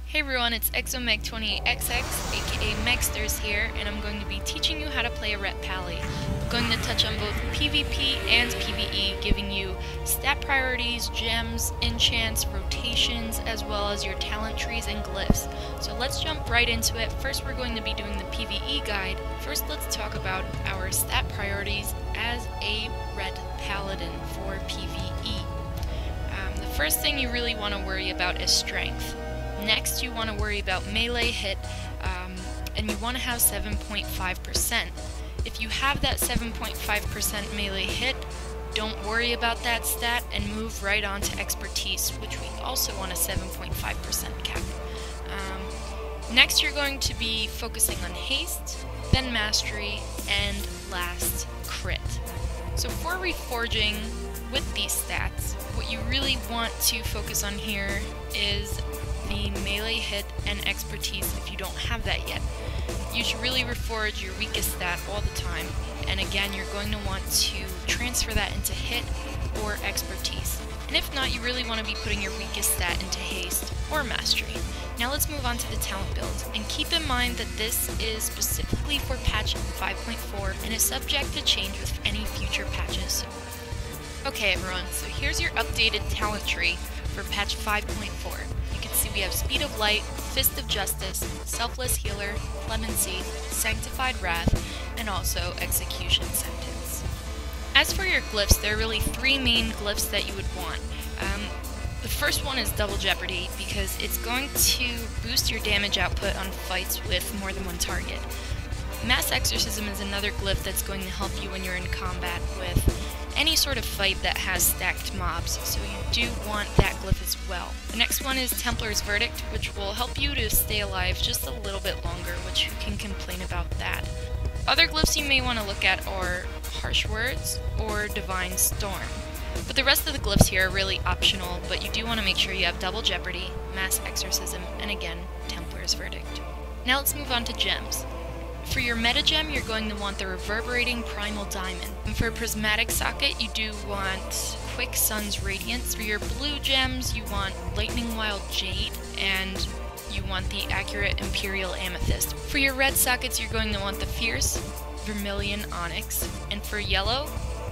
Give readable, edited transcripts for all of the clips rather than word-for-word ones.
Hey everyone, it's ExoMeg28XX, aka Megsters here, and I'm going to be teaching you how to play a Ret Pally. I'm going to touch on both PvP and PvE, giving you stat priorities, gems, enchants, rotations, as well as your talent trees and glyphs. So let's jump right into it. First we're going to be doing the PvE guide. First let's talk about our stat priorities as a Ret Paladin for PvE. The first thing you really want to worry about is strength. Next, you want to worry about melee hit, and you want to have 7.5%. If you have that 7.5% melee hit, don't worry about that stat and move right on to expertise, which we also want a 7.5% cap. Next, you're going to be focusing on haste, then mastery, and last, crit. So for reforging with these stats, what you really want to focus on here is the melee hit and expertise if you don't have that yet. You should really reforge your weakest stat all the time, and again you're going to want to transfer that into hit or expertise. And if not, you really want to be putting your weakest stat into haste or mastery. Now let's move on to the talent build, and keep in mind that this is specifically for patch 5.4 and is subject to change with any future patches. Okay everyone, so here's your updated talent tree for patch 5.4. You can see we have Speed of Light, Fist of Justice, Selfless Healer, Clemency, Sanctified Wrath, and also Execution Sentence. As for your glyphs, there are really three main glyphs that you would want. The first one is Double Jeopardy, because it's going to boost your damage output on fights with more than one target. Mass Exorcism is another glyph that's going to help you when you're in combat with any sort of fight that has stacked mobs, so you do want that glyph as well. The next one is Templar's Verdict, which will help you to stay alive just a little bit longer, which you can complain about that. Other glyphs you may want to look at are Harsh Words or Divine Storm. But the rest of the glyphs here are really optional, but you do want to make sure you have Double Jeopardy, Mass Exorcism, and again, Templar's Verdict. Now let's move on to gems. For your meta gem, you're going to want the Reverberating Primal Diamond. And for Prismatic Socket, you do want Quick Sun's Radiance. For your blue gems, you want Lightning Wild Jade, and you want the Accurate Imperial Amethyst. For your red sockets, you're going to want the Fierce Vermilion Onyx. And for yellow,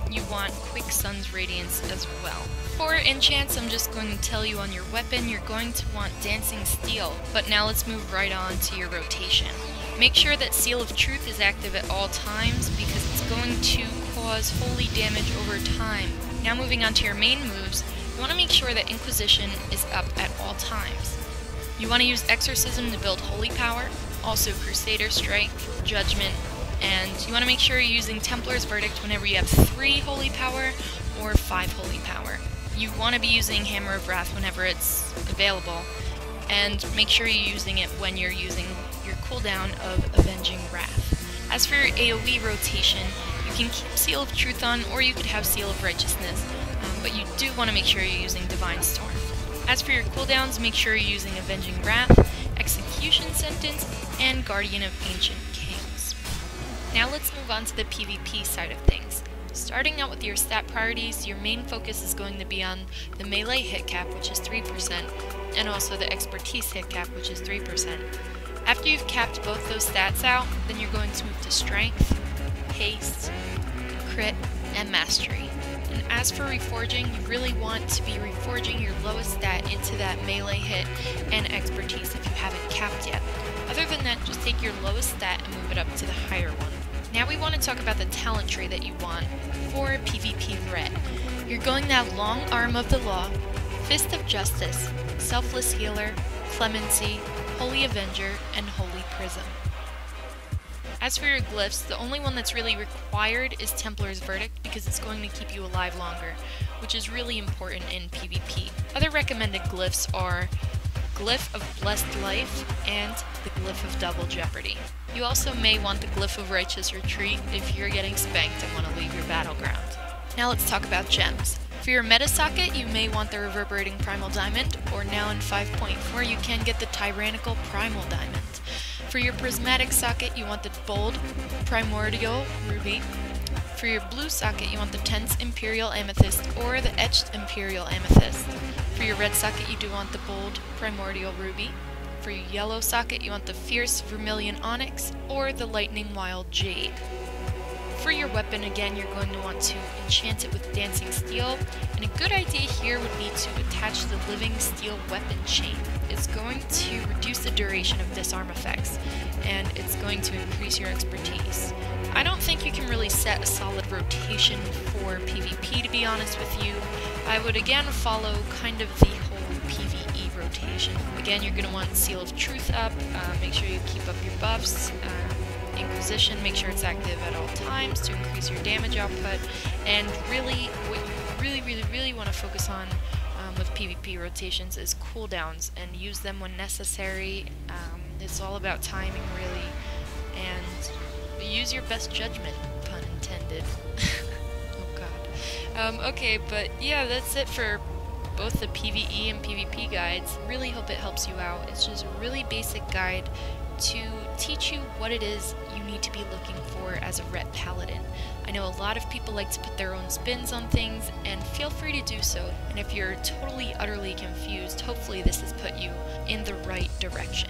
you want Quick Sun's Radiance as well. For enchants, I'm just going to tell you on your weapon, you're going to want Dancing Steel. But now let's move right on to your rotation. Make sure that Seal of Truth is active at all times, because it's going to cause holy damage over time. Now moving on to your main moves, you want to make sure that Inquisition is up at all times. You want to use Exorcism to build holy power, also Crusader Strike, Judgment, and you want to make sure you're using Templar's Verdict whenever you have 3 holy power or 5 holy power. You want to be using Hammer of Wrath whenever it's available, and make sure you're using it when you're using your cooldown of Avenging Wrath. As for your AoE rotation, you can keep Seal of Truth on, or you could have Seal of Righteousness, but you do want to make sure you're using Divine Storm. As for your cooldowns, make sure you're using Avenging Wrath, Execution Sentence, and Guardian of Ancient Kings. Now let's move on to the PvP side of things. Starting out with your stat priorities, your main focus is going to be on the melee hit cap, which is 3%, and also the expertise hit cap, which is 3%. After you've capped both those stats out, then you're going to move to strength, haste, crit, and mastery. And as for reforging, you really want to be reforging your lowest stat into that melee hit and expertise if you haven't capped yet. Other than that, just take your lowest stat and move it up to the higher one. Now we want to talk about the talent tree that you want for PvP Ret. You're going to have Long Arm of the Law, Fist of Justice, Selfless Healer, Clemency, Holy Avenger, and Holy Prism. As for your glyphs, the only one that's really required is Templar's Verdict, because it's going to keep you alive longer, which is really important in PvP. Other recommended glyphs are Glyph of Blessed Life and the Glyph of Double Jeopardy. You also may want the Glyph of Righteous Retreat if you're getting spanked and want to leave your battleground. Now let's talk about gems. For your meta socket, you may want the Reverberating Primal Diamond, or now in 5.4 you can get the Tyrannical Primal Diamond. For your prismatic socket, you want the Bold Primordial Ruby. For your blue socket, you want the Tense Imperial Amethyst or the Etched Imperial Amethyst. For your red socket, you do want the Bold Primordial Ruby. For your yellow socket, you want the Fierce Vermilion Onyx or the Lightning Wild Jade. For your weapon, again, you're going to want to enchant it with Dancing Steel, and a good idea here would be to attach the Living Steel Weapon Chain. It's going to reduce the duration of disarm effects, and it's going to increase your expertise. I don't think you can really set a solid rotation for PvP, to be honest with you. I would again follow kind of the whole PvE rotation. Again, you're going to want Seal of Truth up, make sure you keep up your buffs, Inquisition, make sure it's active at all times to increase your damage output, and really, what you really want to focus on with PvP rotations is cooldowns, and use them when necessary. It's all about timing, really, and use your best judgment, pun intended. Oh god. Okay, but yeah, that's it for both the PvE and PvP guides. Really hope it helps you out. It's just a really basic guide to teach you what it is you need to be looking for as a Ret Paladin. I know a lot of people like to put their own spins on things, and feel free to do so. And if you're totally, utterly confused, hopefully this has put you in the right direction.